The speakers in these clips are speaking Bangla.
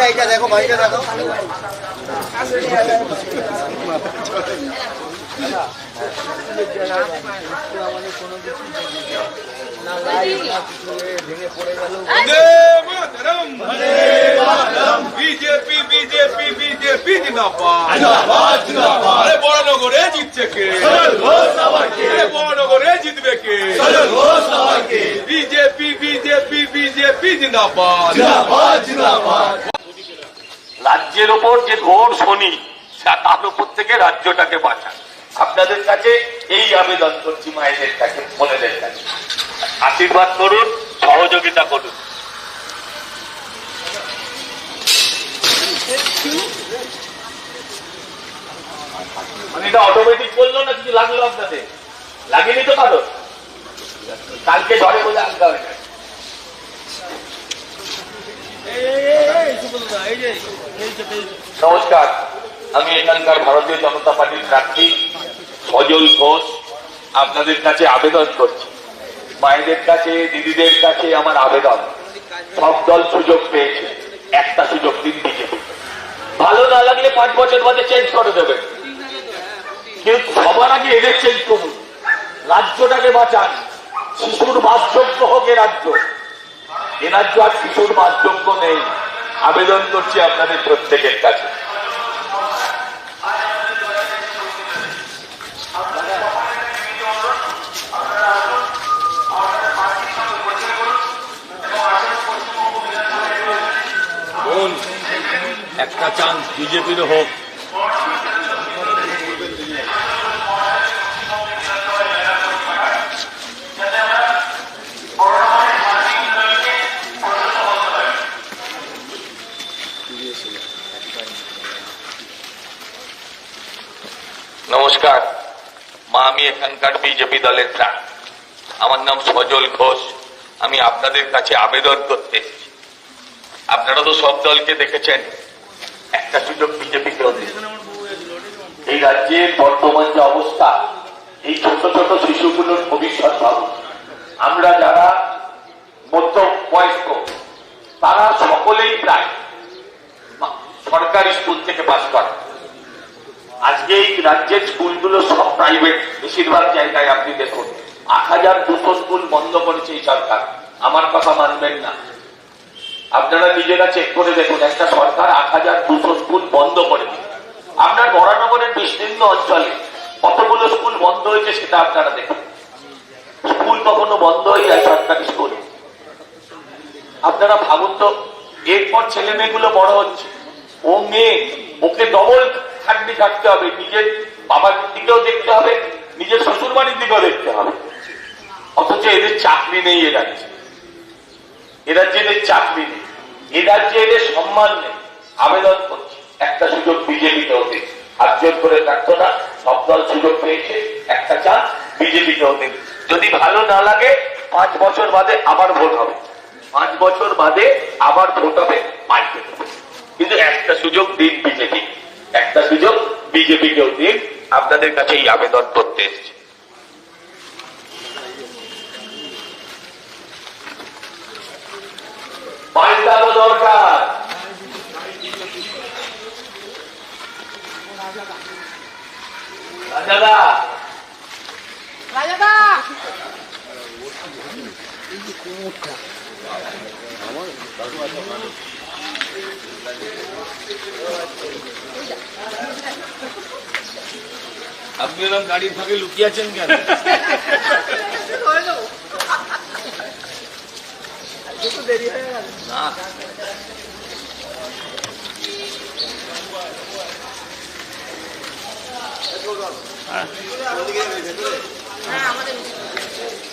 এইটা দেখো বাড়িটা দেখো। ভেঙে পড়ে গেল। বিজেপি বিজেপি বিজেপি জিন্দাবাদ। আরে বড়নগরে জিতছে কে? বড়নগরে জিতবে কে? বিজেপি বিজেপি বিজেপি জিন্দাবাদ। রাজ্যের ওপর যে ঘোর শনি, তার উপর থেকে রাজ্যটাকে বাঁচান। আপনাদের কাছে এই আবেদন করছি, মায়েদের কাছে, বোনেদের কাছে, আশীর্বাদ করুন, সহযোগিতা করুন। মানে এটা অটোমেটিক করলো না, কিছু লাগলো আপনাদের? লাগেনি তো কারো? কালকে ঝড়ে বলে আলগা হয়ে যায়। নমস্কার, আমি এখানকার ভারতীয় জনতা পার্টির প্রার্থী সজল ঘোষ। আপনাদের কাছে আবেদন করছি, মায়েদের কাছে, দিদিদের কাছে আমার আবেদন, সব দল সুযোগ পেয়েছে, একটা সুযোগ দিন বিজেপি। ভালো না লাগলে 5 বছর বাদে চেঞ্জ করে দেবেন, কিন্তু সবার আগে এদের চেঞ্জ করুন, রাজ্যটাকে বাঁচান। শিশুর বাসযোগ্য হোক এ রাজ্য, এ রাজ্য আর শিশুর বাসযোগ্য নেই। আবেদন করছি আপনাদের প্রত্যেকের কাছে। একটা চান্স বিজেপির হোক। নমস্কার মা, আমি এখানকার বিজেপি দলের প্রার্থী, আমার নাম সজল ঘোষ। আমি আপনাদের কাছে আবেদন করতে এসেছি। আপনারা তো সব দলকে দেখেছেন, একটা সুযোগ বিজেপিকে দিন। এই রাজ্যের বর্তমান যে অবস্থা, এই ছোট ছোট শিশুগুলোর ভবিষ্যৎ ভাবুন। আমরা যারা মধ্য বয়স্ক, তারা সকলেই প্রায় সরকারি স্কুল থেকে পাস করে। আজকে এই রাজ্যের স্কুলগুলো সব প্রাইভেট, বেশিরভাগ জায়গায় আপনি দেখুন। 8200 স্কুল বন্ধ করেছে এই সরকার। আমার কথা মানবেন না, আপনারা নিজেরা চেক করে দেখুন, একটা সরকার 8200 স্কুল বন্ধ করেছে। আপনার বরানগরের বিস্তীর্ণ অঞ্চলে কতগুলো স্কুল বন্ধ হয়েছে সেটা আপনারা দেখুন। স্কুল কখনো বন্ধ হয়ে যায় সরকারি স্কুল? আপনারা ভাবুন তো, এরপর ছেলে মেয়েগুলো বড় হচ্ছে, ও মেয়ে, ওকে ডবল খাটনি কাটতে হবে, নিজের বাবার দিকেও দেখতে হবে, নিজের শ্বশুর বাড়ির দিকেও দেখতে হবে। অথচ এদের চাকরি নেই, এ রাজ্যে, এ রাজ্যে এদের চাকরি নেই, এ রাজ্যে এদের সম্মান নেই। আবেদন করছি, একটা সুযোগ বিজেপিকেও দিন। হাত জোর করে রাখতো না, সব দল সুযোগ পেয়েছে, একটা চান্স বিজেপিকেও দিন। যদি ভালো না লাগে 5 বছর বাদে আবার ভোট হবে, 5 বছর বাদে আবার ভোট হবে, পাল্টে দেবে। কিন্তু একটা সুযোগ দিন বিজেপি, একটা সুযোগ বিজেপিকেও দিন। আপনাদের কাছে এই আবেদন করতে এসেছি। পাল্টানো দরকার। রাজাদা, রাজাদা, আপনি এরকম গাড়ির ফাঁকে লুকিয়ে আছেন কেন? দেরি হয়ে গেল না।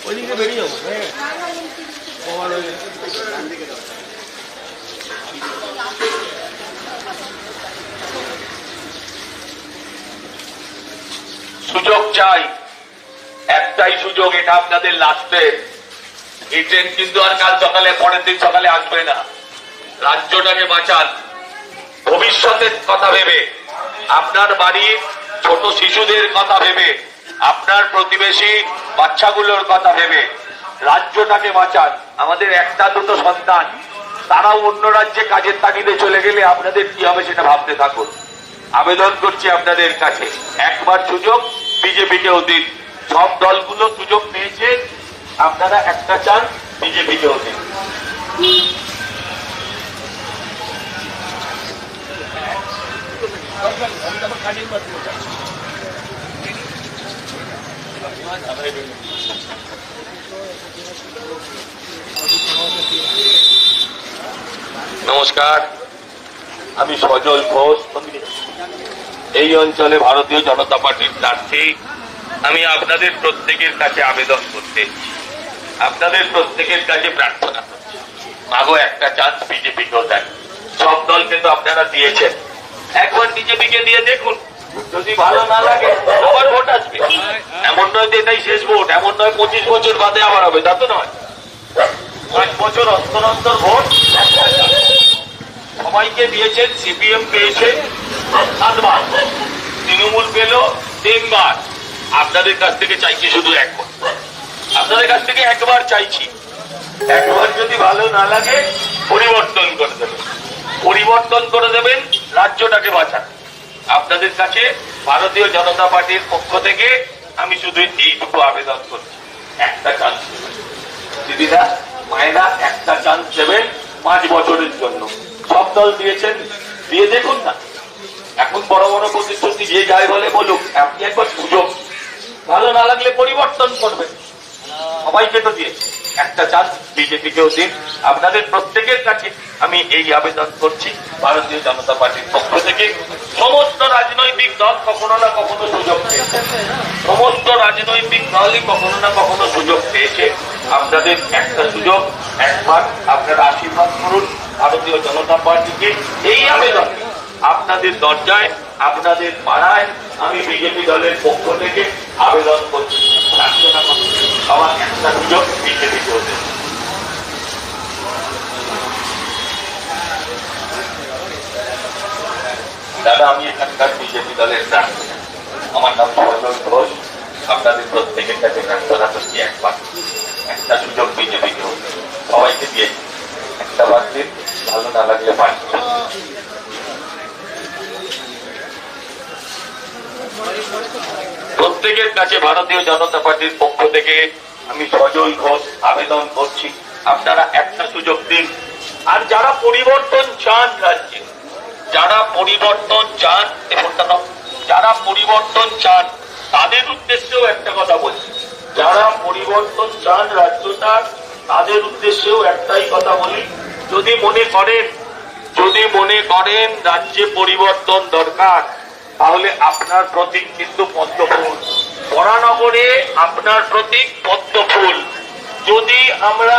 ওইদিকে বেরিয়ে যাবো। সুযোগ চাই, একটাই সুযোগ, এটা আপনাদের লাস্টের। এই ট্রেন কিন্তু আর কাল সকালে, পরের দিন সকালে আসবে না। রাজ্যটাকে বাঁচান, ভবিষ্যতের কথা ভেবে, আপনার বাড়ির ছোট শিশুদের কথা ভেবে, আপনার প্রতিবেশী বাচ্চাগুলোর কথা ভেবে রাজ্যটাকে বাঁচান। আমাদের একটা দুটো সন্তান, তারাও অন্য রাজ্যে কাজের তাগিদে চলে গেলে আপনাদের কি হবে সেটা ভাবতে থাকুন। আবেদন করছি আপনাদের কাছে, একবার সুযোগ বিজেপিকেও দিন। সব দলগুলো সুযোগ পেয়েছে, আপনারা একটা চান্স বিজেপিকেও দিন। নমস্কার, আমি সজল ঘোষ, এই অঞ্চলে ভারতীয় জনতা পার্টির প্রার্থী। আমি আপনাদের প্রত্যেকের কাছে আবেদন করতে, আপনাদের প্রত্যেকের কাছে প্রার্থনা করছি, মাগো একটা চান্স বিজেপিকেও দেন। সব দলকে তো আপনারা দিয়েছেন, একবার বিজেপিকে দিয়ে দেখুন। যদি ভালো না লাগে আবার ভোট আসবে। এমন নয় যে এটাই শেষ ভোট, এমন নয় 25 বছর বাদে আবার হবে, তা তো নয়। 5 বছর অন্তর অন্তর ভোট। সবাইকে দিয়েছেন, সিপিএম পেয়েছে 7 বার, তৃণমূল পেল 3 বার। আপনাদের কাছ থেকে চাইছি শুধু একবার, আপনাদের কাছ থেকে একবার চাইছি। একবার যদি ভালো না লাগে পরিবর্তন করে দেবেন, পরিবর্তন করে দেবেন, রাজ্যটাকে বাঁচান। আপনাদের কাছে ভারতীয় জনতা পার্টির পক্ষ থেকে আমি শুধু এইটুকু আবেদন করছি, একটা চান্স দেবেন। দিদিরা মায়েরা একটা চান্স দেবেন 5 বছরের জন্য। সব দল দিয়েছেন, দিয়ে দেখুন না। এখন বড় বড় প্রতিশ্রুতি যে যায় বলে বলুক, আপনি একবার সুযোগ, ভালো না লাগলে পরিবর্তন করবেন। সবাইকে তো দিয়েছে, একটা চান্স বিজেপিকেও দিন। আপনাদের প্রত্যেকের কাছে আমি এই আবেদন করছি ভারতীয় জনতা পার্টির পক্ষ থেকে। সমস্ত রাজনৈতিক দল কখনো না কখনো সুযোগ পেয়েছে, সমস্ত রাজনৈতিক দলই কখনো না কখনো সুযোগ পেয়েছে। আপনাদের একটা সুযোগ, একবার আপনারা আশীর্বাদ করুন ভারতীয় জনতা পার্টিকে। এই আবেদন আপনাদের দরজায়, আপনাদের পাড়ায় আমি বিজেপি দলের পক্ষ থেকে আবেদন করছি, প্রার্থনা করছি, আমার একটা সুযোগ বিজেপি করবে। দাদা, আমি এখানকার বিজেপি দলের প্রার্থী, আমার নাম সজল ঘোষ। আপনাদের প্রত্যেকের কাছে প্রার্থনা করছি, একবার একটা সুযোগ বিজেপিকে সবাইকে দিয়েছি, একটা বার দিন, ভালো না লাগলে পাঁচ। প্রত্যেকের কাছে ভারতীয় জনতা পার্টির পক্ষ থেকে আমি সজল ঘোষ আবেদন করছি, আপনারা একটা সুযোগ দিন। আর যারা পরিবর্তন চান রাজ্যে, যারা পরিবর্তন চান, যারা পরিবর্তন চান তাদের উদ্দেশ্যেও একটা কথা বলছি, যারা পরিবর্তন চান রাজ্যটা, তাদের উদ্দেশ্যেও একটাই কথা বলি, যদি মনে করেন রাজ্যে পরিবর্তন দরকার, তাহলে আপনার প্রতীক কিন্তু পদ্ম ফুল। বরানগরে আপনার প্রতীক পদ্ম ফুল। যদি আমরা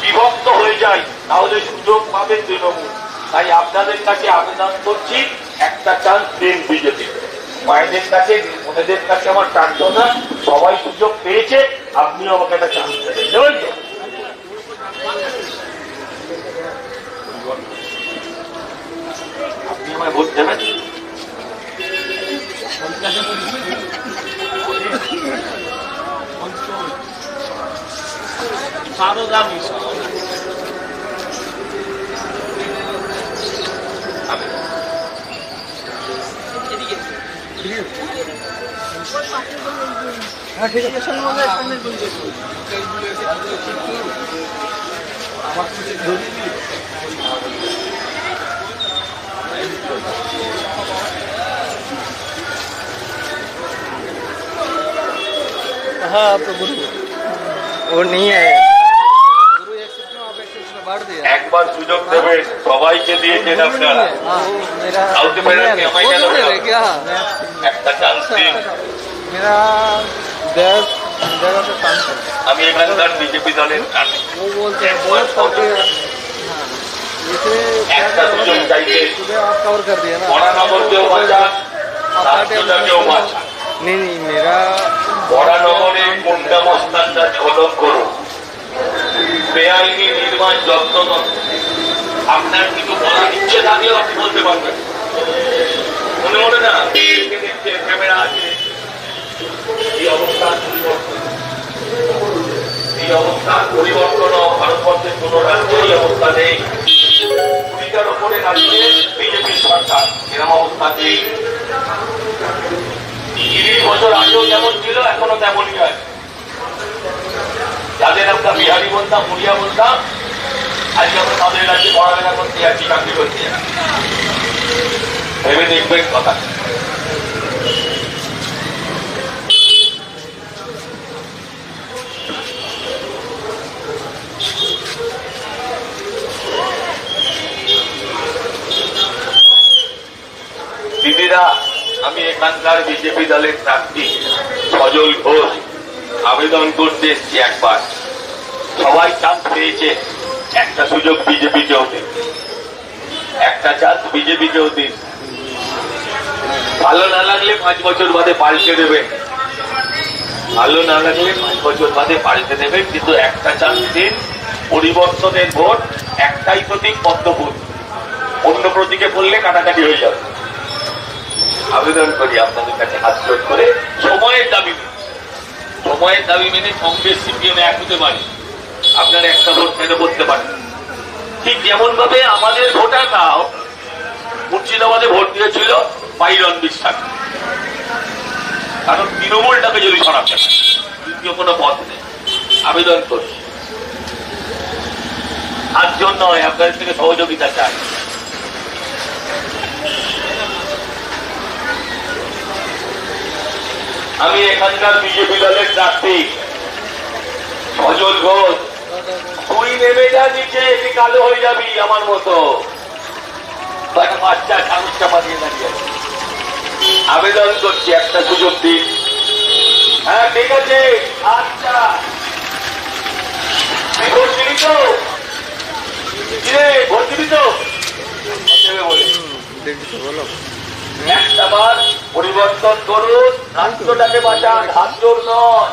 বিভক্ত হয়ে যাই তাহলে সুযোগ পাবে তৃণমূল। তাই আপনাদের কাছে আবেদন করছি, একটা চান্স দিন বিজেপি। মায়েদের কাছে, বোনেদের কাছে আমার প্রার্থনা, সবাই সুযোগ পেয়েছে, আপনিও আমাকে একটা চান্স দেবেন, দেবেন তো? আপনি আমায় ভোট দেবেন? हाँ आप तो गुरु वो नहीं है, गुरु एक्सेप्ट में आप एक्सेप्ट में बांट दिया। একবার সুযোগ দেবেন, সবাইকে দিয়েছেন আপনারা। हाँ मेरा आउट में रख के हमारे वो क्या तो लोग है क्या একটা চান্স দিন। मेरा 10 जगह पे काम करता है। আমি এখানকার বিজেপি দলের প্রার্থী। वो बोलते हैं बहुत पार्टी हाँ जैसे क्या একটা कर সুযোগ চাইছে, सुबह आप कवर कर दिया ना, বরানগরকেও বাঁচান, রাজ্যটাকেও বাঁচান। नहीं मेरा বরানগরে গুন্ডা মস্তানরা ঝলক করুন, বেআইনি নির্মাণ যত্ন আপনার কিছু বলার ইচ্ছে থাকলেও আপনি বলতে পারবেন। মনে না ক্যামেরা আছে, এই অবস্থার পরিবর্তন, এই অবস্থার পরিবর্তন ভারতবর্ষের কোন রাজ্যে এই অবস্থা নেই। 20টার উপরে রাজ্যে বিজেপি সরকার, এরকম অবস্থা নেই। 30 বছর আগেও যেমন ছিল এখনো তেমনই হয়। যাদের আমরা বিহারি বলতাম, মুড়িয়া বলতাম, আজকে আমরা তাদের রাজ্যে পড়ালেখা করতে যাচ্ছি, চাকরি করতে যাচ্ছি। ভেবে দেখবেন কথা। দিদিরা, আমি এখানকার বিজেপি দলের প্রার্থী সজল ঘোষ আবেদন করতে এসছি একবার। সবাই চান্স পেয়েছে, একটা সুযোগ বিজেপিকেও দিন, একটা চান্স বিজেপিকেও দিন। ভালো না লাগলে 5 বছর বাদে পাল্টে দেবেন, ভালো না লাগলে 5 বছর বাদে পাল্টে দেবেন, কিন্তু একটা চান্স দিন। পরিবর্তনের ভোট, একটাই প্রতীক পদ্মফুল, অন্য প্রতীকে পড়লে কাটাকাটি হয়ে যাবে। আবেদন করি আপনাদের কাছে হাত জোড় করে, সময়ের দাবি মেনে, সময়ের দাবি মেনে কংগ্রেস সিপিএম এক হতে পারে। আপনার একটা ভোট মেনে করতে পারেন। ঠিক যেমন ভাবে আমাদের ভোটাররাও মুর্শিদাবাদে ভোট দিয়েছিল বাইরন বিশ্বাস, কারণ তৃণমূলটাকে যদি সরাতে হয়, দ্বিতীয় কোনো পথ নেই। আবেদন করি, তার জন্য আপনাদের থেকে সহযোগিতা চাই। আমি এখানকার বিজেপি দলের প্রার্থী সজল ঘোষ। তুই নেমে যা নিচে, তুই কালো হয়ে যাবি আমার মতো। বাচ্চা কাগজটা বানিয়ে দাঁড়িয়ে আবেদন করছি, একটা সুযোগ দিন। হ্যাঁ ঠিক আছে, আচ্ছা তুই ভোট দিবি তো? ভোট দিবি তো? বলো একটাবার পরিবর্তন করুন, রাষ্ট্রটাকে বাঁচান, হাত জোড় নয়,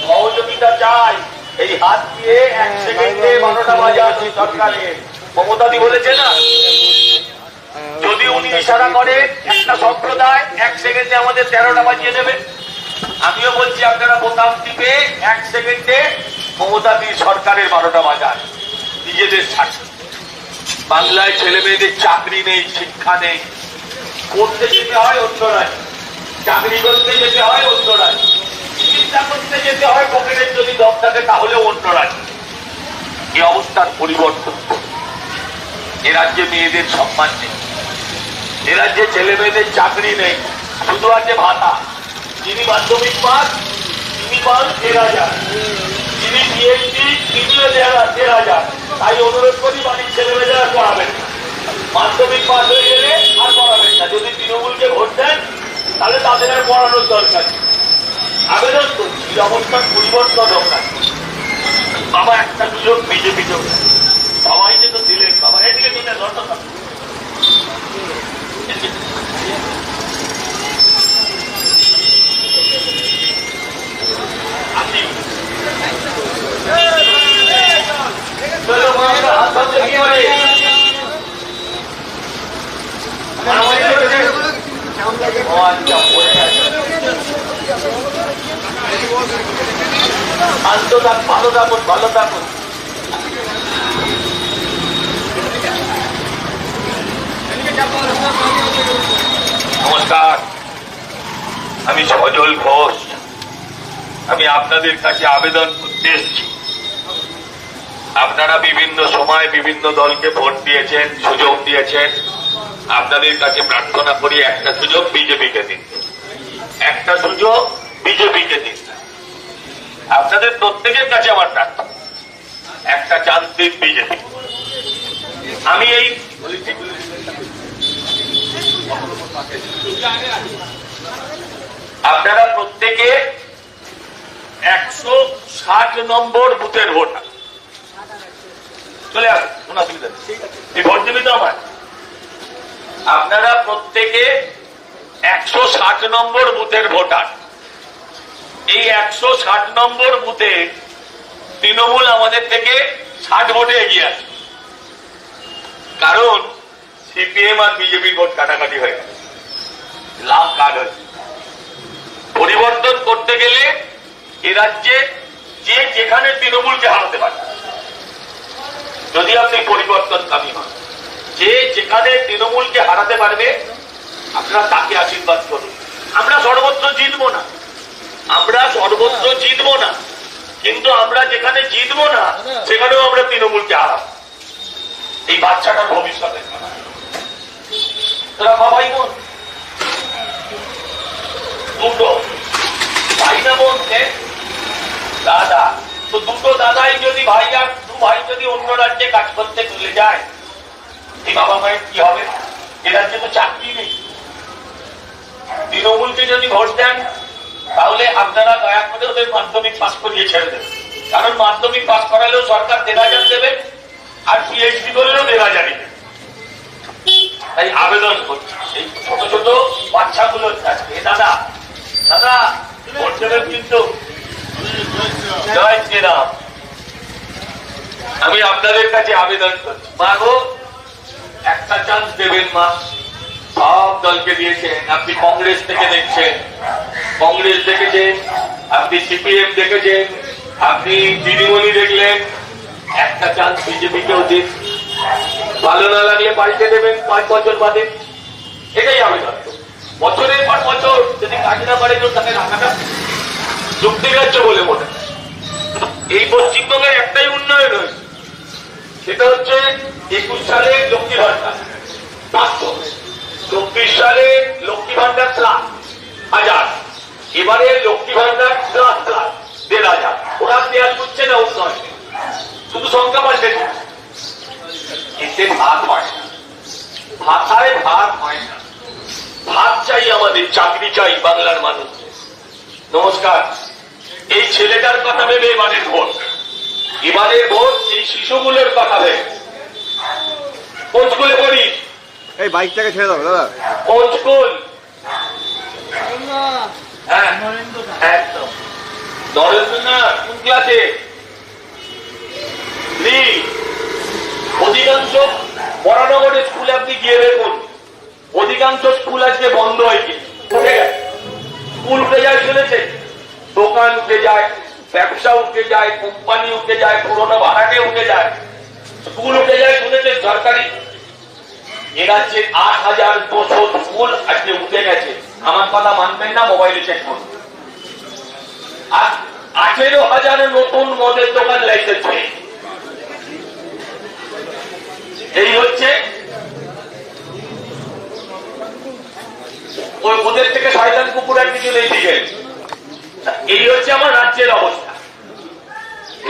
সহযোগিতা চাই। এই হাত দিয়ে 1 সেকেন্ডে 12টা বাজান সরকারের। মমতাদি বলেছে না, যদি উনি ইশারা করেন একটা সম্প্রদায় 1 সেকেন্ডে আমাদের 13টা বাজিয়ে দেবে। আমিও বলছি আপনারা বোতাম টিপে 1 সেকেন্ডে মমতাদি সরকারের 12টা বাজান, নিজেদের স্বার্থে। বাংলায় ছেলে মেয়েদের চাকরি নেই, শিক্ষা নেই, করতে যেতে হয় অন্য রাজ্যে, চাকরি করতে যেতে হয় অন্য রাজ্যে, চিকিৎসা করতে যেতে হয় পকেটের যদি দম থাকে তাহলে অন্য রাজ্যে। এই অবস্থার পরিবর্তন। এ রাজ্যে মেয়েদের সম্মান নেই, এ রাজ্যে ছেলে মেয়েদের চাকরি নেই, শুধু আছে ভাতা। যিনি মাধ্যমিক পাস তিনি পান 13,000, যিনি পিএইচডি তিনিও 13,000। তাই অনুরোধ করি বাড়ির ছেলে মেয়েরা পড়াবেন, মাধ্যমিক পাস হয়ে গেলে আর পড়াবেন না। যদি তৃণমূলকে ভোট দেন তাহলে তাদের আর পড়ানোর দরকার। আবেদন করছি, এই অবস্থার পরিবর্তন হোক না। বাবা একটা সুযোগ বিজেপিকেও, সবাই তো দিলেন। বাবা এদিকে দিলে দরকার ভালো থাকুন, ভালো থাকুন। নমস্কার, আমি সজল ঘোষ। আমি আপনাদের কাছে আবেদন করতে এসেছি। আপনারা বিভিন্ন সময় বিভিন্ন দলকে ভোট দিয়েছেন, সুযোগ দিয়েছেন। আপনাদের কাছে প্রার্থনা করি একটা সুযোগ বিজেপিকে দিন, একটা সুযোগ বিজেপিকে দিন। আপনাদের প্রত্যেকের কাছে আমার প্রার্থনা, একটা চান্স দিন বিজেপি। আমি এই আপনারা প্রত্যেকে 160 নম্বর বুথের ভোটার। চলে আসুন, কোন অসুবিধা নেই। এই ভোট দিবি তো আমার? আপনারা প্রত্যেকে 160 নম্বর বুথের ভোটার। এই 160 নম্বর বুথে তৃণমূল আমাদের থেকে 60 ভোটে এগিয়ে আছে, কারণ সিপিএম আর বিজেপির ভোট কাটাকাটি হয়ে গেছে, লাভ কার্ড হয়েছে। পরিবর্তন করতে গেলে এ রাজ্যে যে যেখানে তৃণমূলকে হারাতে পারে, যদি আপনি পরিবর্তনকামী হন, যে যেখানে তৃণমূলকে হারাতে পারবে আপনারা তাকে আশীর্বাদ করুন। আমরা সর্বত্র জিতবো না, আমরা সর্বত্র জিতবো না, কিন্তু আমরা যেখানে জিতবো না সেখানেও আমরা তৃণমূলকে হারাবো। এই বাচ্চাটার ভবিষ্যতের কথা। তোরা বাবাই বোন দুটো ভাই না বোন, দাদা, তো দুটো দাদাই যদি ভাই আর দু ভাই যদি অন্য রাজ্যে কাজ করতে চলে যায়, এই বাবা মায়ের কি হবে? এ রাজ্যে তো চাকরি নেই। তৃণমূলকে যদি ভোট দেন তাহলে আপনারা দয়া করে ওদের মাধ্যমিক পাস করিয়ে ছেড়ে দেবেন, কারণ মাধ্যমিক পাস করালেও সরকার ১,৫০০ দেবে আর পিএইচডি করলেও ১,৫০০ দেবে। তাই আবেদন করছি এই ছোট ছোট বাচ্চাগুলোর কাছে, দাদা দাদা ভোট দেবেন কিন্তু। জয় শ্রীরাম। আমি আপনাদের কাছে আবেদন করছি, মা গো একটা চান্স দেবেন মা। সব দলকে দিয়েছেন, আপনি কংগ্রেস থেকে দেখছেন, কংগ্রেস দেখেছেন, আপনি সিপিএম দেখেছেন, আপনি দিদিমণি দেখলেন, একটা চান্স বিজেপিকেও দিন। ভালো না লাগলে পাল্টে দেবেন ৫ বছর বাদে। এটাই আবেদন। বছরের পর বছর যদি কাজ না পারে তো তাকে রাখাটা যুক্তিগ্রাহ্য বলে মনে হয়। এই পশ্চিমবঙ্গের একটাই উন্নয়ন হয়েছে, সেটা হচ্ছে ২১ সালে লক্ষ্মী ভান্ডার ৫০০, ২৪ সালে লক্ষ্মী ভান্ডার +১,০০০, এবারে লক্ষ্মী ভান্ডার ++১,৫০০। ওরা দেয়াল করছে না উন্নয়ন, শুধু সংখ্যা পাল্টে দিচ্ছে। এতে ভাত হয় না, ভাতায় ভাত হয় না। ভাত চাই আমাদের, চাকরি চাই বাংলার মানুষ। নমস্কার। এই ছেলেটার কথা ভেবে এবারের ভোট, এবারের ভোট এই শিশুগুলোর কথা ভেবে। পঞ্চকুলে পড়ি, এই বাইকটাকে ছেড়ে দাও দাদা। পঞ্চকুল, হ্যাঁ একদম। নরেন্দ্রনাথ কোন ক্লাসে? অধিকাংশ বরানগরের স্কুলে আপনি গিয়ে দেখুন, অধিকাংশ স্কুল আজকে বন্ধ হয়েছে, উঠে গেছে। স্কুল উঠে যায় শুনেছেন, দোকান উঠে যায়, ব্যবসা উঠে যায়, কোম্পানি উঠে যায়, পুরোনো ভাড়াটে উঠে যায়, স্কুল উঠে যায় শুনেছেন সরকারি। এ রাজ্যে ৮,২০০ স্কুল আজকে উঠে গেছে। আমার কথা মানবেন না, মোবাইলে চেক করুন। আর ১৮,০০০ নতুন মদের দোকান লাইসেন্স পেয়েছে। এই হচ্ছে ওদের থেকে শয়তান কুকুর আর কিছু নেই দিকে। এই হচ্ছে আমার রাজ্যের অবস্থা,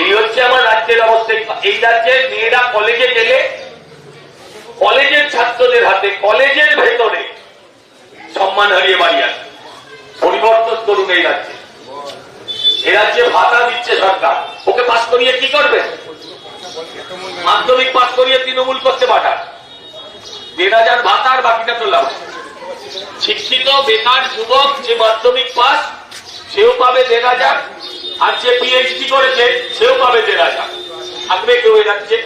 এই হচ্ছে আমার রাজ্যের অবস্থা। এই রাজ্যের মেয়েরা কলেজে গেলে কলেজের ছাত্রদের হাতে কলেজের ভেতরে সম্মান হারিয়ে বাড়ি আসে। পরিবর্তন করুন এই রাজ্যে। এই রাজ্যে ভাতা দিচ্ছে সরকার, ওকে পাস করিয়ে কি করবে? মাধ্যমিক পাস করিয়ে তৃণমূল করতে পাঠান, ১,৫০০ ভাতা আর বাকিটা তো লাভ। শিক্ষিত বেকার যুবক যে মাধ্যমিক পাস সেও পাবে ১,৫০০, আর যে পিএইচডি করেছে সেও পাবে ১,৫০০। থাকবে কেউ এ রাজ্যে?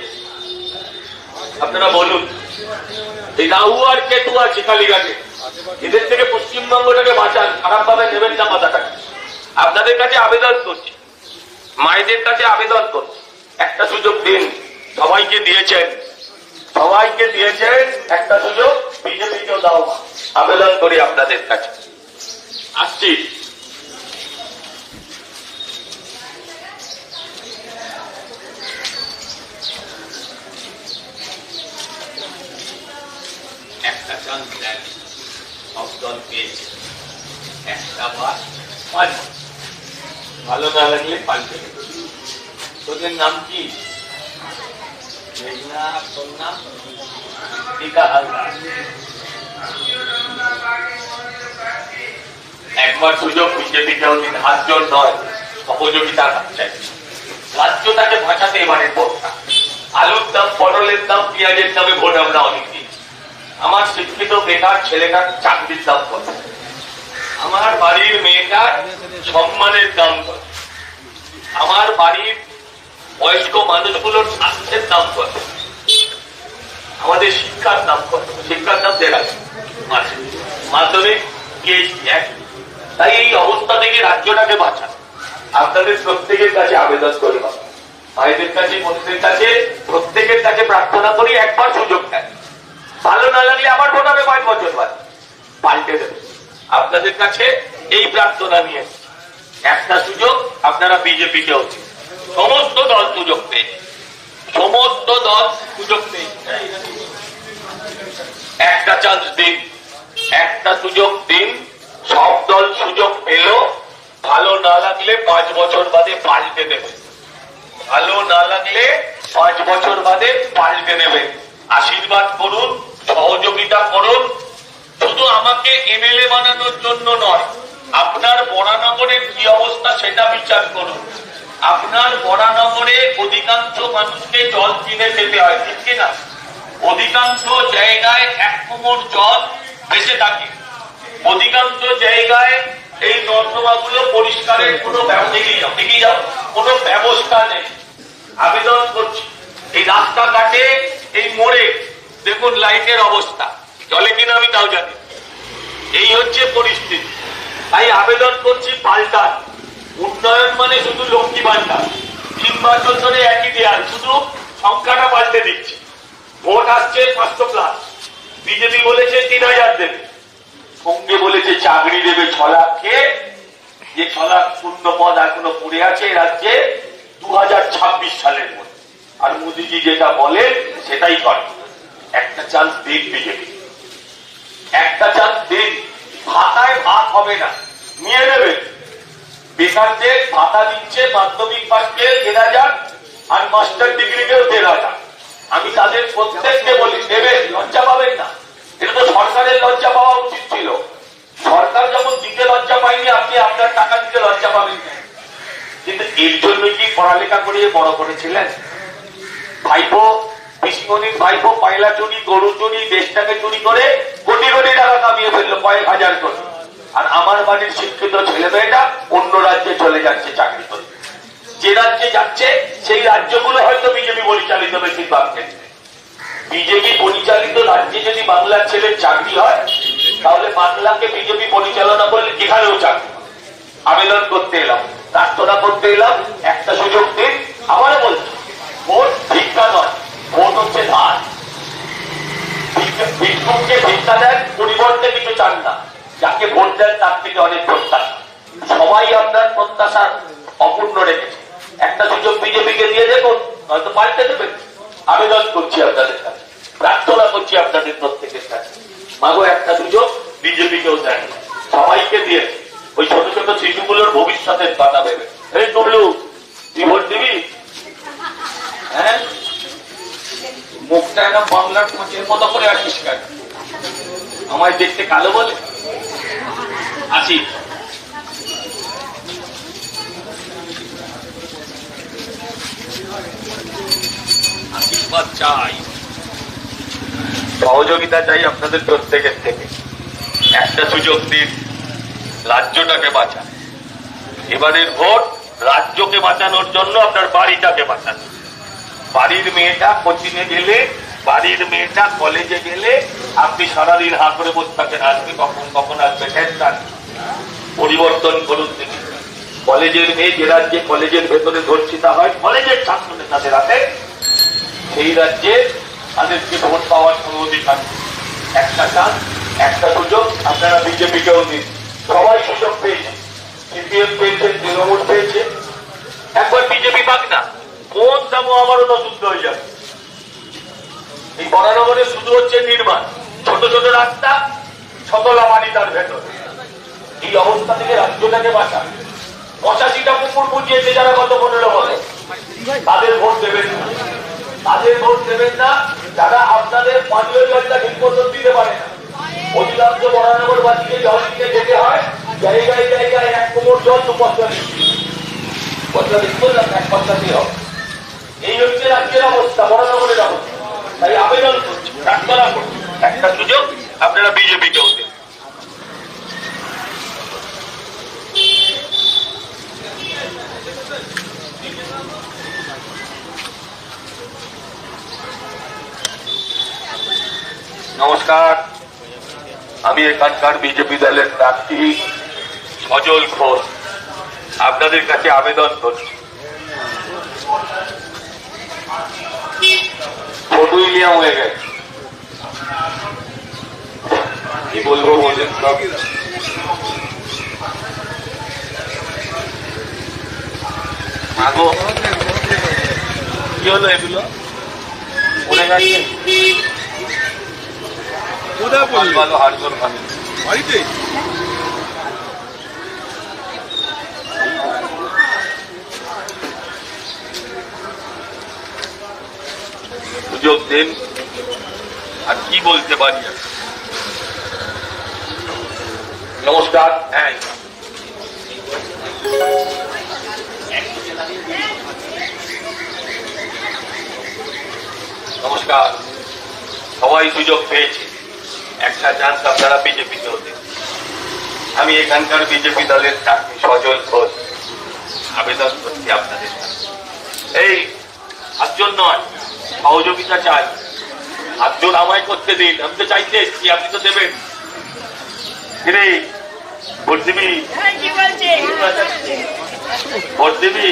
আপনারা বলুন। এই রাহু আর কেতু আছে কালীঘাটে, এদের থেকে পশ্চিমবঙ্গটাকে বাঁচান, খারাপ ভাবে নেবেন না কথাটাকে। আপনাদের কাছে আবেদন করছি, মায়েদের কাছে আবেদন করছি, একটা সুযোগ দিন। সবাইকে দিয়েছেন, সবাইকে দিয়েছেন একটা সুযোগ, বিজেপিকেও দাও। আবেদন করি আপনাদের কাছে। আসছি। একটা চান্স দেন, সব দল পেয়েছে, একটা বার পাল্টে। ভালো না লাগলে পাল্টে। তোদের নাম কি? একবার সুযোগ বিজেপিকেও দিন, হাতজোড় নয়, সহযোগিতার হাত চাই। রাজ্যটাকে বাঁচাতে এবারে ভোটটা। আলুর দাম, পটলের দাম, পেঁয়াজের দামে ভোট আমরা অনেক দিচ্ছি। আমার শিক্ষিত বেকার ছেলেটার চাকরির দাম কত? আমার বাড়ির মেয়েটার সম্মানের দাম কত? আমার বাড়ির বয়স্ক মানুষগুলোর স্বাস্থ্যের দাম কত? আমাদের শিক্ষার দাম কত? শিক্ষার দাম ১,৫০০ মাধ্যমিক পিএইচডি তাই এই অবস্থা থেকে রাজ্যটাকে বাঁচান আপনাদের প্রত্যেকের কাছে আবেদন করি, ভাইদের কাছে, বোনদের কাছে, প্রত্যেকের কাছে প্রার্থনা করি, একবার সুযোগ দেন। ভালো না লাগলে আবার ভোটাবে 5 বছর বাদ পাল্টে দেবে। আপনাদের কাছে এই প্রার্থনা নিয়ে একটা সুযোগ আপনারা বিজেপি কে হচ্ছে, সমস্ত দল সুযোগ পেয়েছে, সমস্ত দল সুযোগ পেয়েছে। একটা চান্স দিন, একটা সুযোগ দিন। সব দল সুযোগ পেল, ভালো না লাগলে 5 বছর বাদে পাল্টে দেবে। ভালো না লাগলে 5 বছর বাদে পাল্টে নেবে। আশীর্বাদ করুন, সহযোগিতা করুন। শুধু আমাকে এমএলএ বানানোর জন্য নয়, আপনার বরানগরের কি অবস্থা সেটা বিচার করুন। আপনার বরানগরে অধিকাংশ মানুষকে জল কিনে খেতে হয়, ঠিক কিনা? অধিকাংশ জায়গায় 1 কোমর জল ভেসে থাকে, অধিকাংশ জায়গায় এই নর্দমাগুলো পরিষ্কারের কোনো কোনো ব্যবস্থা নেই। আবেদন করছি, এই রাস্তাঘাটে, এই মোড়ে দেখুন লাইটের অবস্থা, জলে কিনা আমি তাও জানি। এই হচ্ছে পরিস্থিতি। তাই আবেদন করছি পাল্টান। উন্নয়ন মানে শুধু লক্ষ্মী ভান্ডার, 3 বছর ধরে একই দেয়াল, শুধু সংখ্যাটা পাল্টে দিচ্ছে। ভোট আসছে 500+, বিজেপি বলেছে 3000 দেবে, সঙ্গে বলেছে চাকরি দেবে 6 লাখকে। যে 6 লাখ শূন্য পদ এখনো পড়ে আছে রাজ্যে 2026 সালের মধ্যে। আর মোদীজি যেটা বলে সেটাই করে। একটা চান্স দিন বিজেপি, একটা চান্স দিন। ভাতায় ভাত হবে না, নিয়ে নেবে। বেকারদের ভাতা দিচ্ছে, মাধ্যমিক পাশকে 1000 আর মাস্টার ডিগ্রিকেও 1000। আমি তাদের প্রত্যেককে বলি দেবে, লজ্জা পাবেন না। এটা তো সরকারের লজ্জা পাওয়া উচিত ছিল। সরকার যখন দিতে লজ্জা পায়নি, আপনি আপনার টাকা দিতে লজ্জা পাবেন না। কিন্তু এর জন্য কি পড়ালেখা করিয়ে বড় করেছিলেন? ভাইপো, পিসিমনির ভাইপো কয়লা চুরি, গরু চুরি, দেশটাকে চুরি করে কোটি কোটি টাকা কামিয়ে ফেললো, কয়েক হাজার কোটি। আর আমার বাড়ির শিক্ষিত ছেলে মেয়েটা অন্য রাজ্যে চলে যাচ্ছে চাকরি করে। যে রাজ্যে যাচ্ছে সেই রাজ্যগুলো হয়তো বিজেপি পরিচালিত বেশিরভাগ ক্ষেত্রে। বিজেপি পরিচালিত রাজ্যে যদি বাংলার ছেলের চাকরি হয়, তাহলে বাংলাকে বিজেপি পরিচালনা করলে এখানেও চাকরি। আবেদন করতে এলাম, প্রার্থনা করতে এলাম, একটা সুযোগ দিন। আবারও বলছি, ভোট ভিক্ষা নয়, ভোট হচ্ছে ধার। ভিক্ষুককে ভিক্ষা দেন, পরিবর্তে কিছু চান না। যাকে ভোট দেন তার থেকে অনেক প্রত্যাশা। সবাই আপনার প্রত্যাশা অপূর্ণ রেখেছে। একটা সুযোগ বিজেপিকে দিয়ে দেখুন, হয়তো পাল্টে দেবেন। আবেদন করছি আপনাদের কাছে, প্রার্থনা করছি আপনাদের প্রত্যেকের কাছে, মাগো একটা সুযোগ বিজেপিকেও দেন, সবাইকে দিয়ে। ওই ছোট ছোট শিশুগুলোর ভবিষ্যতের কথা ভেবে। এই টুবলু, তুই ভোট দিবি? হ্যাঁ, মুখটা একদম বাংলার কোচের মতো করে আসিস কেন? আমায় দেখতে কালো বলে? আসি। আশীর্বাদ চাই, সহযোগিতা চাই আপনাদের প্রত্যেকের থেকে। একটা সুযোগ দিন, রাজ্যটাকে বাঁচান। এবারের ভোট রাজ্যকে বাঁচানোর জন্য, আপনার বাড়িটাকে বাঁচানো। বাড়ির মেয়েটা কোচিংয়ে গেলে, বাড়ির মেয়েটা কলেজে গেলে আপনি সারাদিন হাঁ করে বসে থাকেন, আসবে কখন, কখন আসবে, টেনশন। পরিবর্তন করুন তিনি। কলেজের মেয়ে যে রাজ্যে কলেজের ভেতরে ধর্ষিতা হয়, কলেজের ছাত্র নেতাদের হাতে, সেই রাজ্যে তাদেরকে ভোট পাওয়ার কোন অধিকার নেই। একটা চান্স, একটা সুযোগ আপনারা বিজেপিকেও দিন। সবাই সুযোগ পেয়েছে, সিপিএম পেয়েছে, তৃণমূল পেয়েছে। একবার বিজেপি পাক না, কোন দামও আমারও তো শুদ্ধ হয়ে যাবে। এই বরানগরে শুধু হচ্ছে নির্মাণ, ছোট ছোট রাস্তা, ছতলা বাড়ি তার ভেতর। এই অবস্থা থেকে রাজ্যটাকে বাঁচা। 85টা পুকুর বুঝিয়েছে যারা গত 15 বছর, তাদের ভোট দেবেন না। তাদের ভোট দেবেন না যারা আপনাদের পানীয় জলটা ঠিক মতো দিতে পারে না। অধিকাংশ বরানগরবাসীকে জল দিতে যেতে হয় জায়গায় জায়গায় 1 কোমর জল 2 বছর 1 বছরই হবে। এই হচ্ছে রাজ্যের অবস্থা, বরানগরের অবস্থা। তাই আবেদন করছি, প্রার্থনা করছি, একটা সুযোগ আপনারা বিজেপিকেও দেন। নমস্কার, আমি এখানকার বিজেপি দলের প্রার্থী সজল ঘোষ আপনাদের কাছে আবেদন করছি। ফটো ইলিয়াম হয়ে গেছে, কি বলবো বলেন সব। আগো কি হলো এগুলো পড়ে গেছে? কোথায় পড়লি? ভালো হারগোল ভালো বাড়িতে? সুযোগ দেন, আর কি বলতে পারি। নমস্কার। হ্যাঁ, নমস্কার। সবাই সুযোগ পেয়েছে, একটা চান্স আপনারা বিজেপিতে হতে। আমি এখানকার বিজেপি দলের চাকরি সজল ঘোষ আবেদন করছি আপনাদের কাছে। এই সাতজন নয়, সহযোগিতা চাই। সাতজন আমায় করতে দিন, আমি তো চাইতে এসছি, আপনি তো দেবেন। কিরে ভোট দিবি? ভোট দিবি?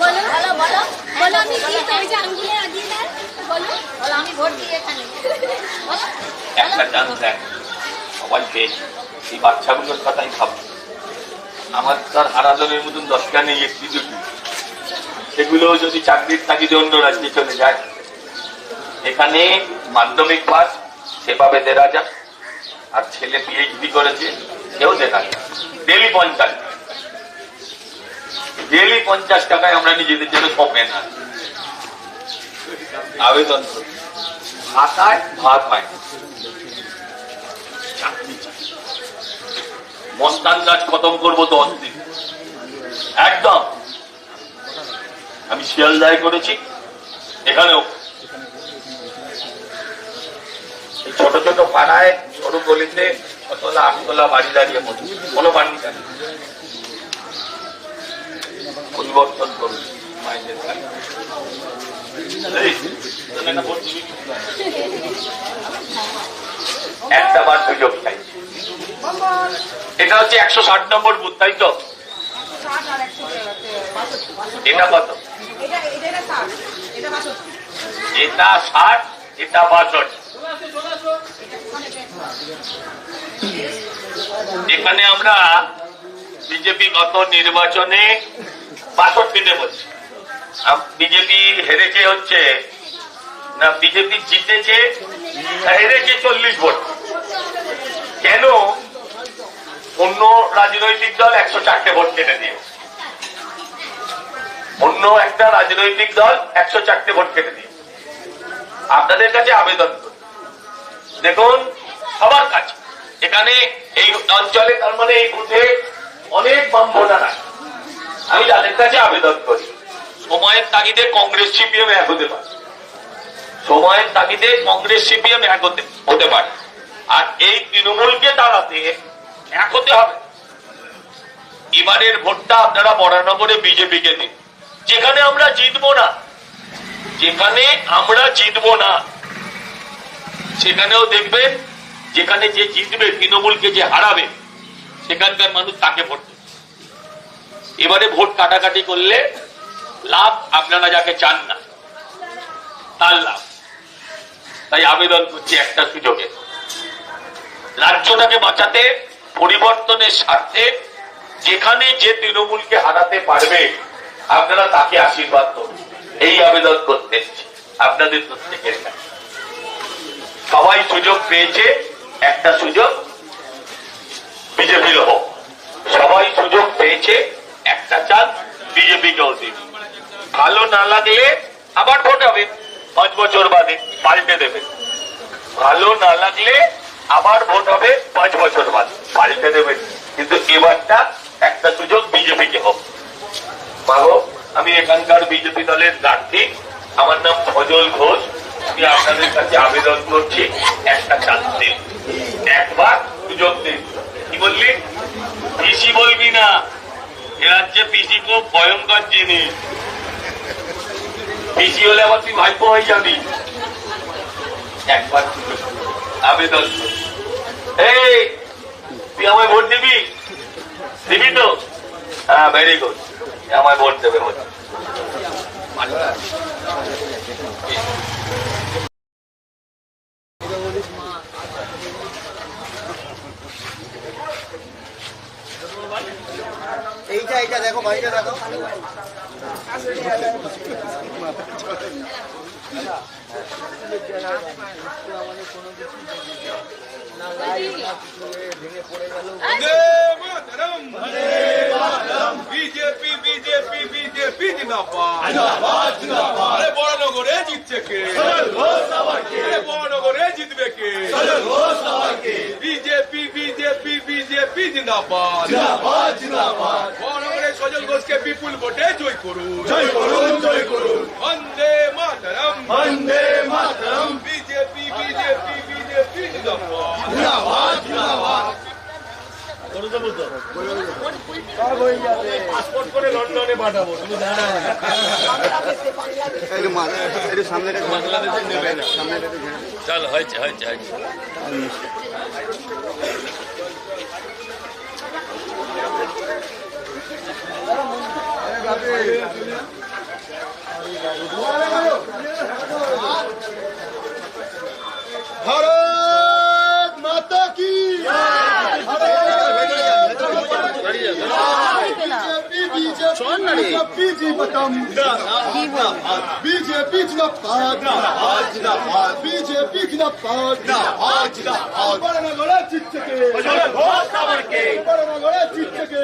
বলো বলো বলো বলো আমি কি করেছি আঙ্গুলে আগিয়ে দেন বলো বলো আমি ভোট দিই এখানে বলো একটা চান্স দেন, সবাই পেয়েছে। এই বাচ্চাগুলোর কথাই ভাব। আমার তার হারাদনের মতন 10টা নেই, একটি দুটি। সেগুলো যদি চাকরির তাগিদে অন্য রাজ্যে চলে যায়, এখানে মাধ্যমিক পাস সেভাবে 1,500, আর ছেলে পিএইচডি করেছে সেও 1,500। ডেলি 50, ডেলি 50 টাকায় আমরা নিজেদের জন্য কমে না আবেদন করি। খাতায় ভাত হয়, চাকরি চাই। মস্তান কাজ খতম করবো 10 দিন একদম। আমি শিয়ালদায় করেছি, এখানেও ছোট ছোট পাড়ায় সরু গলিতে 6তলা 8তলা বাড়ি দাঁড়িয়ে পড়ে, কোনো বাড়িটা নেই। পরিবর্তন করুন মাইনের কাজ। একটা বার সুযোগ চাই। এটা হচ্ছে 160 নম্বর বুথ, তাই তো? এটা কত? এটা 60, এটা 62। এখানে আমরা বিজেপি গত নির্বাচনে 62-তে বলছি। বিজেপি হেরেছে হচ্ছে না, বিজেপি জিতেছে হেরেছে 40 ভোট। কেন? অন্য রাজনৈতিক দল 104টে ভোট কেটে দিয়ে, অন্য একটা রাজনৈতিক দল 104টে ভোট কেটে দিয়ে। আপনাদের কাছে আবেদন করি, দেখুন সবার কাছে, এখানে এই অঞ্চলে, তার মানে এই বুথে অনেক বাম ভোটার আছে। আমি তাদের কাছে আবেদন করি, সময়ের তাগিদে কংগ্রেস সিপিএম এক হতে পারে, সময়ের তাগিদে কংগ্রেস সিপিএম এক হতে পারে। আর এই তৃণমূলকে দাঁড়াতে এক হতে হবে। এবারের ভোটটা আপনারা বরানগরে বিজেপিকে দিন। যেখানে আমরা জিতবো না, যেখানে আমরা জিতবো না, সেখানেও দেখবেন যেখানে যে জিতবে, তৃণমূলকে যে হারাবে, সেখানকার মানুষ তাকে ভোট দেবে। এবারে ভোট কাটাকাটি করলে লাভ আপনারা যাকে চান না তার লাভ। তাই আবেদন করছি একটা সুযোগে, রাজ্যটাকে বাঁচাতে, পরিবর্তনের স্বার্থে যেখানে যে তৃণমূলকে হারাতে পারবে আপনারা তাকে আশীর্বাদ করুন। এই আবেদন করতে এসেছি আপনাদের প্রত্যেকের কাছে। সবাই সুযোগ পেয়েছে, একটা সুযোগ বিজেপির হোক। সবাই সুযোগ পেয়েছে, একটা চাল বিজেপিকেও দিন। ভালো না লাগলে আবার ভোট হবে, 5 বছর বাদে পাল্টে দেবে। ভালো না লাগলে আবার ভোট হবে 5 বছর বাদে পাল্টে দেবেন। কিন্তু এবারটা একটা সুযোগ বিজেপিকে হোক। বাবু, আমি এখানকার বিজেপি দলের প্রার্থী, আমার নাম সজল ঘোষ। আমি আপনাদের কাছে আবেদন করছি, একটা চান্স দিন, একবার সুযোগ দিন। কি বললি? পিসি বলবি না, এ রাজ্যে পিসি খুব ভয়ঙ্কর জিনিস। পিসি হলে আবার তুই ভাইপো হয়ে যাবি। একবার সুযোগ আবেদন, এই তুই আমায় ভোট দিবি? দিবি তো? হ্যাঁ, ভেরি গুড। আমায় ভোট দেবে বলে। এইটা দেখো, ভাইটা দেখো। বিজেপি বিজেপি বিজেপি জিন্দাবাদ। আরে বড়নগরে জিতছে কে? আরে বড়নগরে জিতবে কে? বিজেপি বিজেপি বিজেপি জিন্দাবাদ। বড়নগরে সজল ঘোষকে বিপুল ভোটে জয় করুন। বন্দে মাতরম। বিজেপি বিজেপি বিজেপি জিন্দাবাদ। পাসপোর্ট করে লন্ডনে পাঠাবো, তুমি জানো না। সামনে চল, হয়েছে হয়েছে হয়েছে। ভারত মাতা কি? বিজেপি জিন্দাবাদ। বিজেপি জিন্দাবাদ। বড়নগরে জিতছে কে? বড়নগরে জিতছে কে?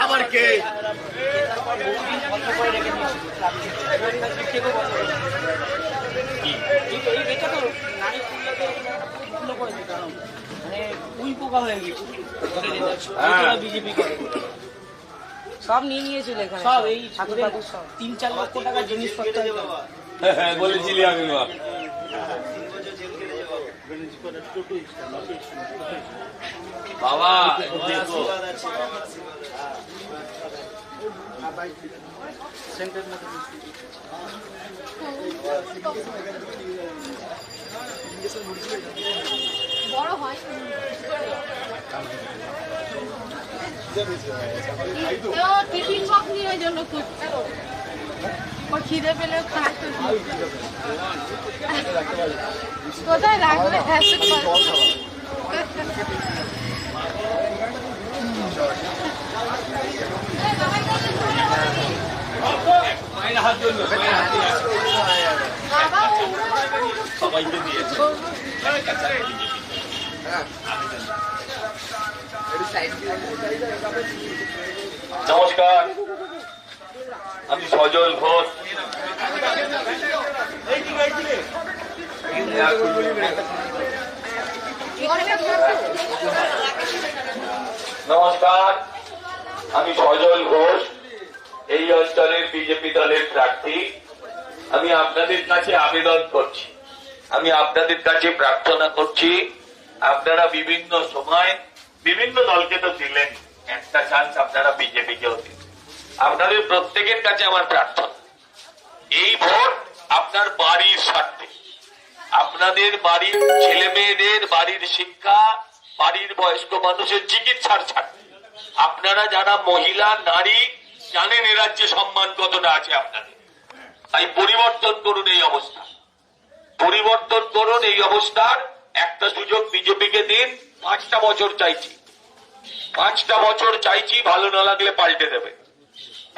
আবার কে? সব নিয়ে নিয়েছিল এখানে, সব এই ঠাকুরের 3-4 লক্ষ টাকার জিনিসপত্র। হ্যাঁ, বলেছিলি আমি। বাবা দেখো, বড় হয় টিফিন বক্স নিয়ে ওই জন্য খুঁজছে। ও খিদে পেলে খায় তো কোথায় রাখবে? সবাইকে দিয়েছে। নমস্কার, আমি সজল ঘোষ। নমস্কার, আমি সজল ঘোষ, এই অঞ্চলের বিজেপি দলের প্রার্থী। আমি আপনাদের কাছে আবেদন করছি, আমি আপনাদের কাছে প্রার্থনা করছি, আপনারা বিভিন্ন সময় বিভিন্ন দলকে তো দিলেন, একটা চান্স আপনারা বিজেপিকেও দিন। আপনাদের প্রত্যেকের কাছে আমার প্রার্থনা, এই ভোট আপনার বাড়ির স্বার্থে, আপনাদের বাড়ির ছেলে মেয়েদের বাড়ির শিক্ষা, বাড়ির বয়স্ক মানুষের চিকিৎসার স্বার্থে। আপনারা যারা মহিলা নারী জানেন এ রাজ্যে সম্মান কতটা আছে আপনাদের, তাই পরিবর্তন করুন এই অবস্থা, পরিবর্তন করুন এই অবস্থার একটা সুযোগ বিজেপিকে দিন। 5টা বছর চাইছি, 5টা বছর চাইছি। ভালো না লাগলে পাল্টে দেবেন,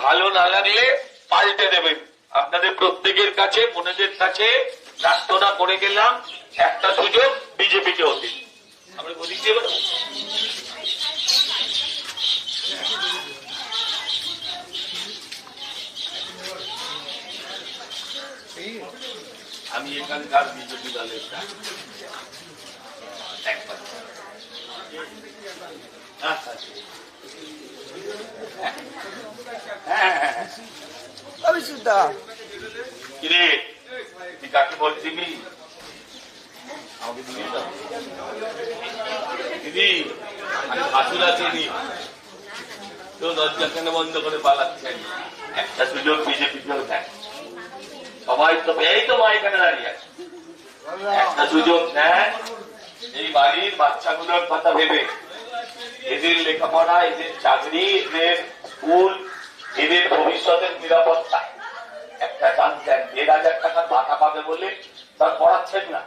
ভালো না লাগলে পাল্টে দেবেন। আপনাদের প্রত্যেকের কাছে, মনেদের কাছে প্রার্থনা করে গেলাম, একটা সুযোগ বিজেপিকেও দিন। আমরা বলি দিয়ে বেরোবো। আমি এখানকার বিজেপি দলের একবার কিরে, তুই কাকে বলছিলি? আমাকে দিবি তো? দিদি, আমি হাসুরা চিনি তো, দরজা কেন বন্ধ করে পালাচ্ছেন? একটা সুযোগ বিজেপিকেও দেয়। সবাই তো, এই তো মা এখানে দাঁড়িয়ে আছে, একটা সুযোগ নেন। এই বাড়ির বাচ্চাগুলোর কথা ভেবে এদের লেখাপড়া, এদের চাকরি, এদের স্কুল, এদের ভবিষ্যতের নিরাপত্তা একটা চান্স দেন। 1,000 টাকার ভাতা পাবে বলে তার পড়াচ্ছেন না।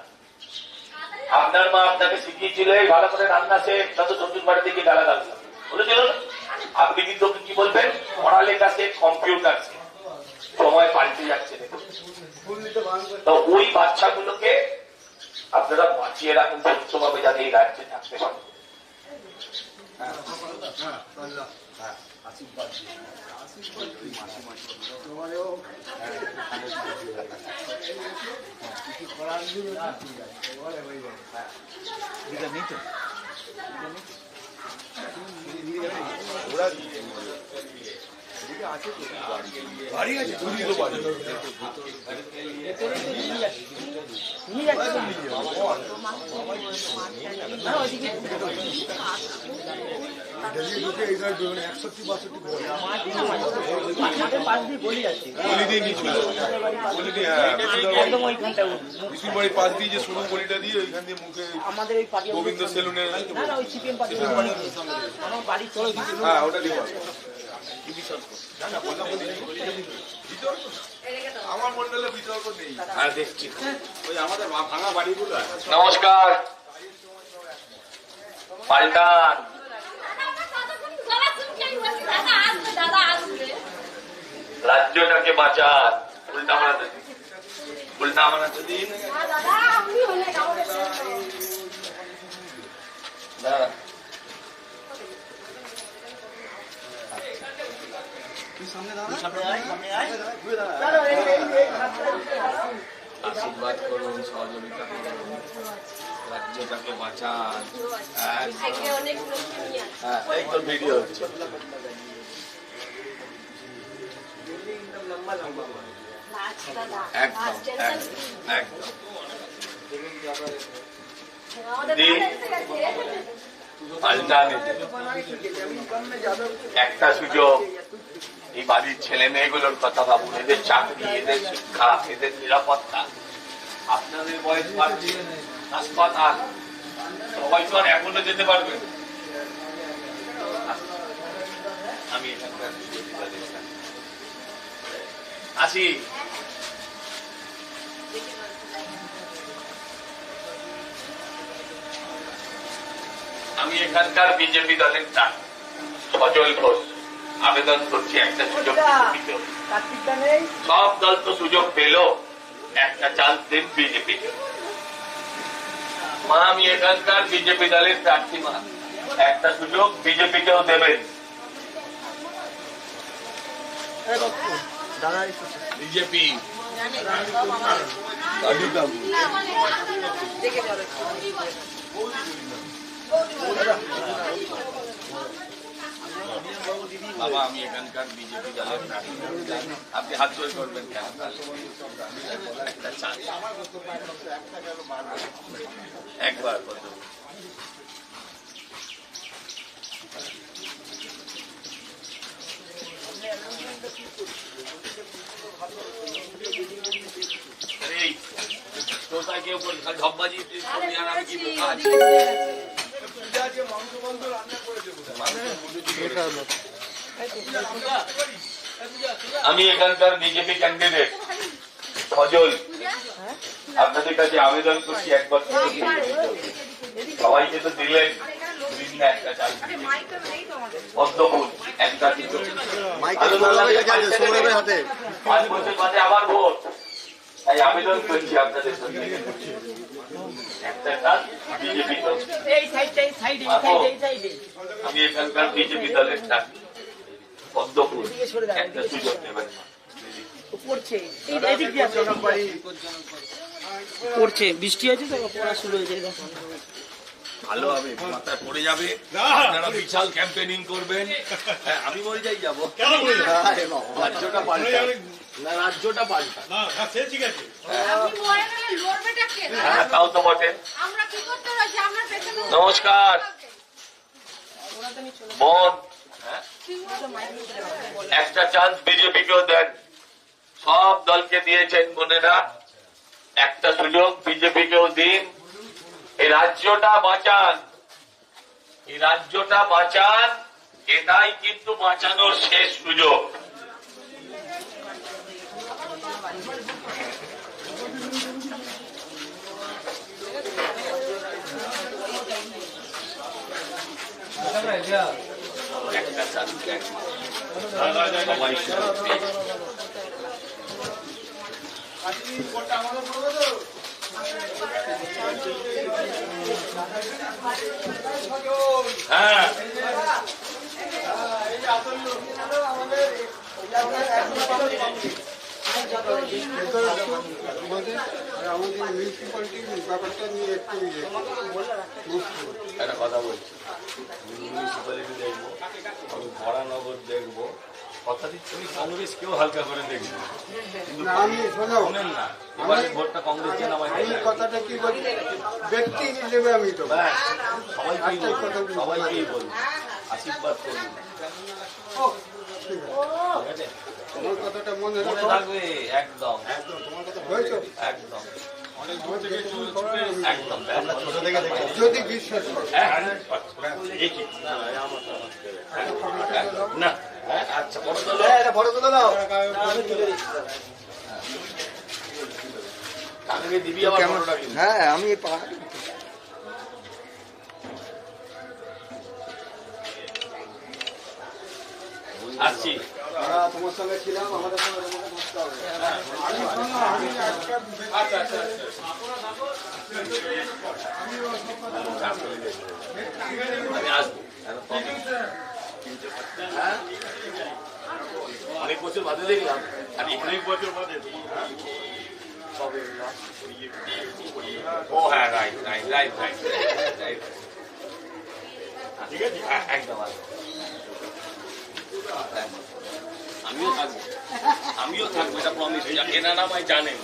আপনার মা আপনাকে শিখিয়েছিল এই ভালো করে রান্না শেখ, তত শ্বশুর বাড়িতে গিয়ে গালা গাল বলেছিল না? আপনি কিন্তু ওকে কি বলবেন? পড়ালেখা শেখ, কম্পিউটার শেখ। সময় পাল্টে যাচ্ছে দেখুন। তো ওই বাচ্চাগুলোকে আপনারা বাঁচিয়ে রাখুন সুস্থভাবে, যাতে এই রাজ্যে থাকতে পারে। বাড়ি আছে, দুদিন তো বাড়ি। গলি দিয়ে নিচু, গলি দিয়ে, হ্যাঁ, একদম ওইখানটায় মিশুর বাড়ির পাশ দিয়ে যে সরু গলিটা দিয়ে ওইখান দিয়ে মুখে আমাদের ওই পার্টি গোবিন্দ সেলুনের, না না ওই সিপিএম পার্টি আমার বাড়ি চলে হ্যাঁ ওটা দিয়ে আমার মন্ডলে বিতর্ক নেই। হ্যাঁ দেখছি। ওই আমাদের ভাঙা বাড়িগুলো নমস্কার। পাল্টান। দাদা আসবে। রাজ্যটাকে বাঁচান। উল্টা মারাতে দিন, উল্টা মারাতে দিন। দাদা আপনি হলে আমাদের দাঁড়া। আশীর্বাদ করুন, সহযোগিতা করুন, রাজ্যটাকে বাঁচান। অনেক লোক নিয়ে হ্যাঁ, এই তো ভিডিও হচ্ছে। একদম একদম। পাল্টান। একটা সুযোগ, এই বাড়ির ছেলে মেয়েগুলোর কথা ভাবুন, এদের চাকরি, এদের শিক্ষা, এদের নিরাপত্তা। আপনাদের বয়স বাড়ছে, হাসপাতাল, সবাই তো আর এখনো যেতে পারবেন। আমি এখানকার আসি। আমি এখানকার বিজেপি দলের সজল ঘোষ আবেদন করছি একটা সুযোগ দিতে। সব দল তো সুযোগ পেল, একটা চান্স দিন বিজেপিকে। মা আমি এখানকার বিজেপি দলের প্রার্থী মা, একটা সুযোগ বিজেপিকেও দেবেন। বিজেপি বাবা, আমি এখানকার বিজেপি দলের প্রার্থী। আপনি হাত জোর করবেন কেন? একটা চান্স একবার কত কোথায় কেউ ঝপবাজি আর আমি কি আমি এখানকার বিজেপি ক্যান্ডিডেট সজল আপনাদের কাছে আবেদন করছি, একবার সবাইকে তো দিলেন, একটা চাকরি পদ্মফুল একটা কিছু 5 বছর বাদে আবার ভোট, তাই আবেদন করছি আপনাদের একটা কাজ বিজেপি দল। আমি এখানকার বিজেপি দলের চাকরি পদ্মফুল একটা সুযোগ নেবেন। পড়ছে, বৃষ্টি হয়েছে তো পড়া শুরু হয়েছে। ভালো হবে, মাথায় পড়ে যাবে, আপনারা বিশাল ক্যাম্পেনিং করবেন। আমি মরে যাই যাবো, রাজ্যটা পাল্টা, রাজ্যটা পাল্টা। তাও তো বটে। নমস্কার বোন, একটা চান্স বিজেপিকেও দেন। সব দলকে দিয়েছেন বোনেরা, একটা সুযোগ বিজেপিকেও দিন, এই রাজ্যটা বাঁচান। এই রাজ্যটা বাঁচান, এটাই কিন্তু বাঁচানোর শেষ সুযোগ। একটা চালু সবাই হ্যাঁ আমাদের মিউনিসিপ্যালিটির ব্যাপারটা নিয়ে একটু একটা কথা বলছি, মিউনিসিপ্যালিটি দেখবো, আমি ভরানগর দেখবো, কথা দিচ্ছি আমি কংগ্রেসকেও হালকা করে দেখবো, কিন্তু আমি শোনেন না, এবারে ভোটটা কংগ্রেস যেন আমায় এই দেয়। কথাটা কি বলি, ব্যক্তি হিসেবে আমি তো ব্যাস, সবাইকেই বলবো, আশীর্বাদ করবো, ঠিক আছে? তোমার কথাটা মনে মনে রাখো। থাকবে একদম হয়েছে? একদম একদম একদম যদি বিশ্বাস করো। না আচ্ছা কাকে দিবি আবার ফটোটা কিন্তু। হ্যাঁ আমি আসছি তোমার সঙ্গে ছিলাম, আমাদের সঙ্গে তোমাকে থাকতে হবে। আমি আসবো অনেক বছর বাদে দেখলাম, আমি অনেক বছর বাদে ও হ্যাঁ right right right right right ঠিক আছে একদম আমিও থাকবো এটা প্রমিস। এনারা আমায় জানেন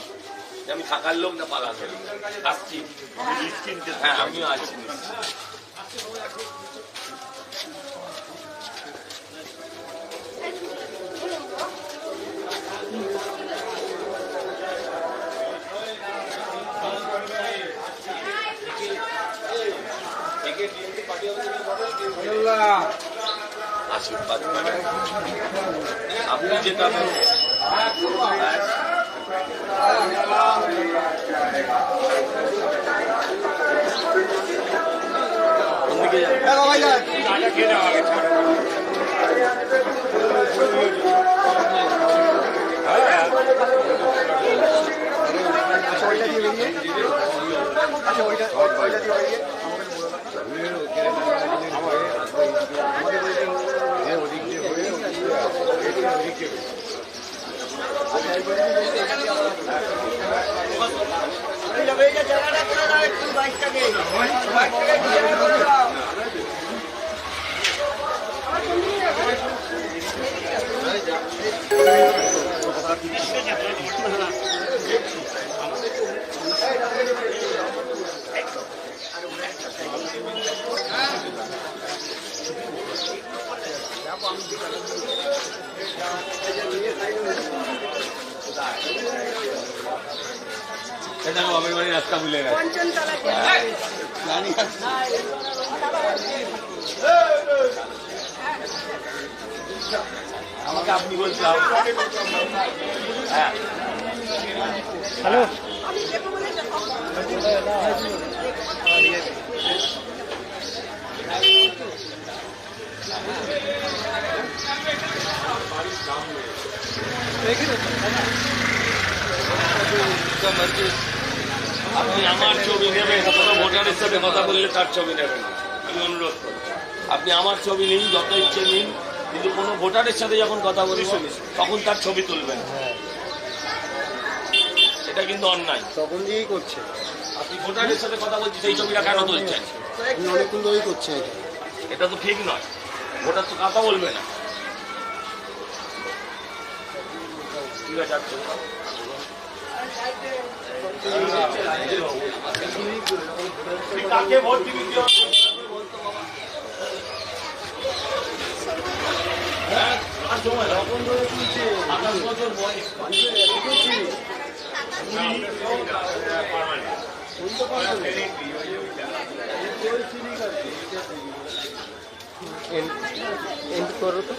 যে আমি থাকার লোক না পালা করি। আসছি, হ্যাঁ আমিও আছি। আশীর্বাদ করেন, আপনি যেটা বাবার বাড়ির রাস্তা ভুলে গেছে। আমাকে আপনি বলছিলাম হ্যাঁ হ্যালো আপনি আমার ছবি নেবেন, কোনো ভোটারের সাথে কথা বললে তার ছবি নেবেন না, আমি অনুরোধ করি। আপনি আমার ছবি নিন, যত ইচ্ছে নিন, কিন্তু কোনো ভোটারের সাথে যখন কথা বলি তখন তার ছবি তুলবেন, এটা কিন্তু অন্যায়। তখন দিয়েই করছে, আপনি ভোটারের সাথে কথা বলছি, সেই ছবিটা কেন তুলছেন? অনেকক্ষণ ধরেই করছে। এটা তো ঠিক নয়, ভোটার তো কথা বলবে না। ঠিক আছে, আর চলুন। কাকে ভোট দিবি আঠাশ বছর বয়স, एंड करो तो